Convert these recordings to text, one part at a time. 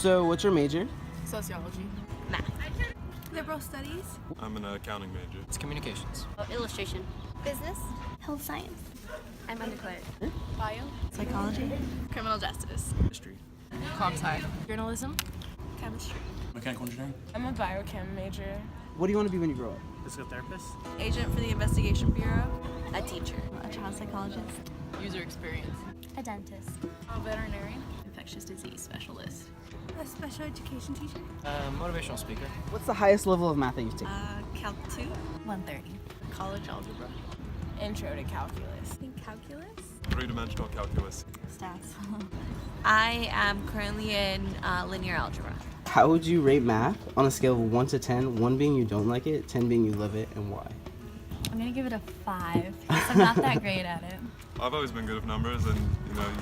So what's your major? Sociology. Math. Liberal studies. I'm an accounting major. It's communications. Illustration. Business. Health science. I'm undeclared. Bio. Psychology. Criminal justice. History. Comp sci. Journalism. Chemistry. Mechanical engineering. I'm a biochem major. What do you want to be when you grow up? Physical therapist. Agent for the investigation bureau. A teacher. A child psychologist. User experience. A dentist. A veterinarian. Infectious disease specialist. A special education teacher. Motivational speaker. What's the highest level of math that you've taken? Calc 2. 130. College algebra. Intro to calculus. Calculus. Three-dimensional calculus. Stats. I am currently in linear algebra. How would you rate math on a scale of 1 to 10, 1 being you don't like it, 10 being you love it, and why? I'm gonna give it a 5 because I'm not that great at it. I've always been good with numbers, and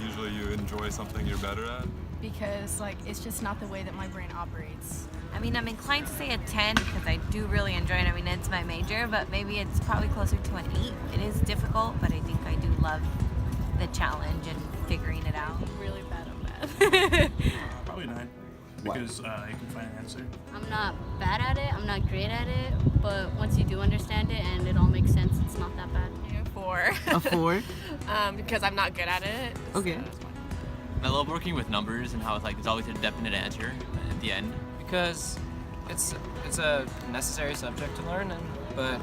usually you enjoy something you're better at. Because it's just not the way that my brain operates. I mean, I'm inclined to say a 10 because I do really enjoy it. I mean, it's my major, but maybe it's probably closer to an 8. It is difficult, but I think I do love the challenge and figuring it out. I'm really bad at math. Probably 9. Because you can find an answer. I'm not bad at it, I'm not great at it, but once you do understand it and it all makes sense, it's not that bad. 4. A 4? Because I'm not good at it. Okay. I love working with numbers and how it's always a definite answer at the end. Because it's a necessary subject to learn, but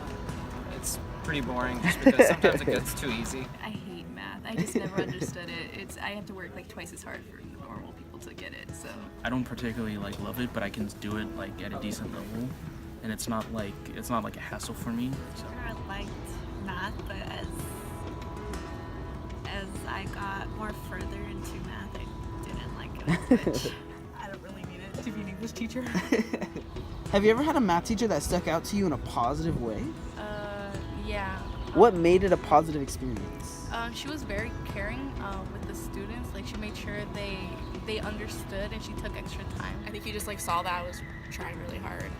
it's pretty boring just because sometimes it gets too easy. I hate math. I just never understood it. I have to work twice as hard for normal people to get it. So I don't particularly love it, but I can do it at a decent level, and it's not like a hassle for me. So. I liked math, but as I got more further into math, I didn't like it as much. I don't really need it to be an English teacher. Have you ever had a math teacher that stuck out to you in a positive way? Yeah. What made it a positive experience? She was very caring with the students. She made sure they understood, and she took extra time. I think he just saw that I was trying really hard,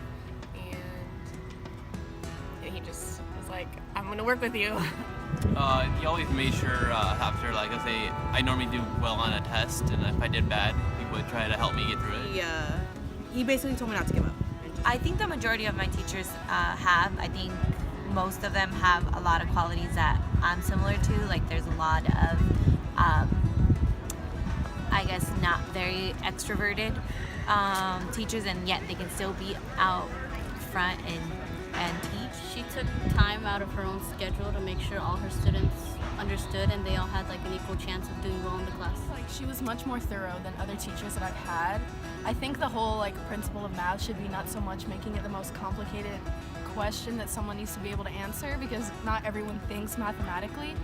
and he just was like, "I'm gonna work with you." He always made sure after, let's say, I normally do well on a test, and if I did bad, he would try to help me get through it. He basically told me not to give up. I think the majority of my teachers have. I think most of them have a lot of qualities that I'm similar to. There's a lot of, I guess, not very extroverted teachers, and yet they can still be out front and teach. She took time out of her own schedule to make sure all her students understood and they all had an equal chance of doing well in the class. She was much more thorough than other teachers that I've had. I think the whole principle of math should be not so much making it the most complicated question that someone needs to be able to answer, because not everyone thinks mathematically,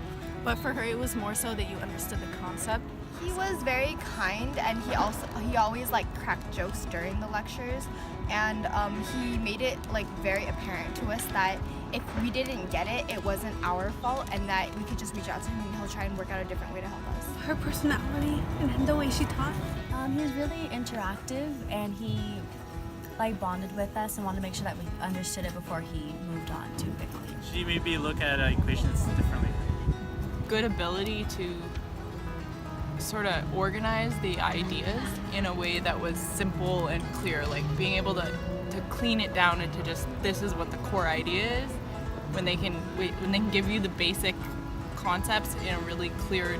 but for her it was more so that you understood the concept. He was very kind, and he always cracked jokes during the lectures, and he made it very apparent to us that if we didn't get it, it wasn't our fault, and that we could just reach out to him and he'll try and work out a different way to help us. Her personality and the way she taught. He was really interactive, and he bonded with us and wanted to make sure that we understood it before he moved on too quickly. She made me look at equations differently. Good ability to sort of organize the ideas in a way that was simple and clear, being able to clean it down into just this is what the core idea is, when they can give you the basic concepts in a really clear,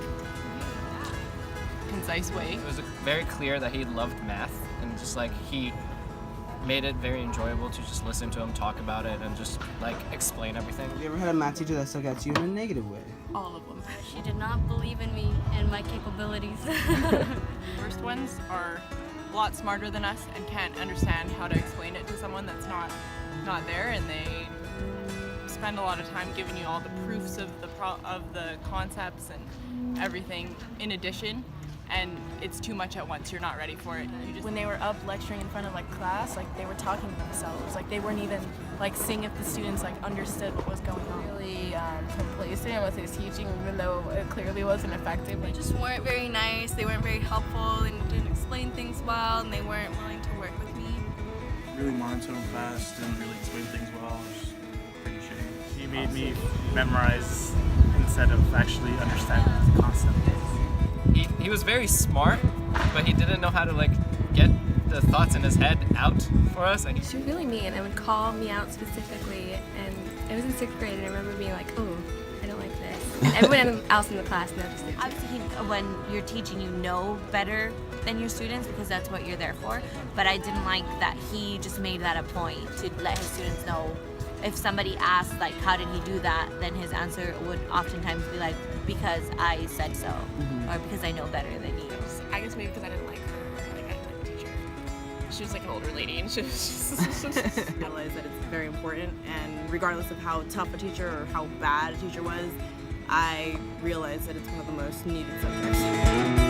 concise way. It was very clear that he loved math, and just he made it very enjoyable to just listen to him talk about it and just explain everything. Have you ever had a math teacher that stuck out to you in a negative way? All of them. She did not believe in me and my capabilities. Worst ones are a lot smarter than us and can't understand how to explain it to someone that's not there, and they spend a lot of time giving you all the proofs of the concepts and everything in addition, and it's too much at once. You're not ready for it. When they were up lecturing in front of class, they were talking to themselves. They weren't even seeing if the students understood what was going on. Really complacent with his teaching, even though it clearly wasn't effective. They just weren't very nice. They weren't very helpful, and didn't explain things well, and they weren't willing to work with me. Really monotone class, didn't really explain things well. It was pretty shitty. He made me memorize instead of actually understanding the concept. He was very smart, but he didn't know how to get the thoughts in his head out for us. And she was really mean and would call me out specifically. And it was in 6th grade, and I remember being like, oh, I don't like this. And everyone else in the class noticed it. Obviously, when you're teaching, you know better than your students because that's what you're there for. But I didn't like that he just made that a point to let his students know. If somebody asked, like, how did he do that, then his answer would oftentimes be like, because I said so, or because I know better than you. I guess maybe because I didn't like her. Like, I didn't like the teacher. She was like an older lady, and she was just realize that it's very important, and regardless of how tough a teacher or how bad a teacher was, I realized that it's one of the most needed subjects.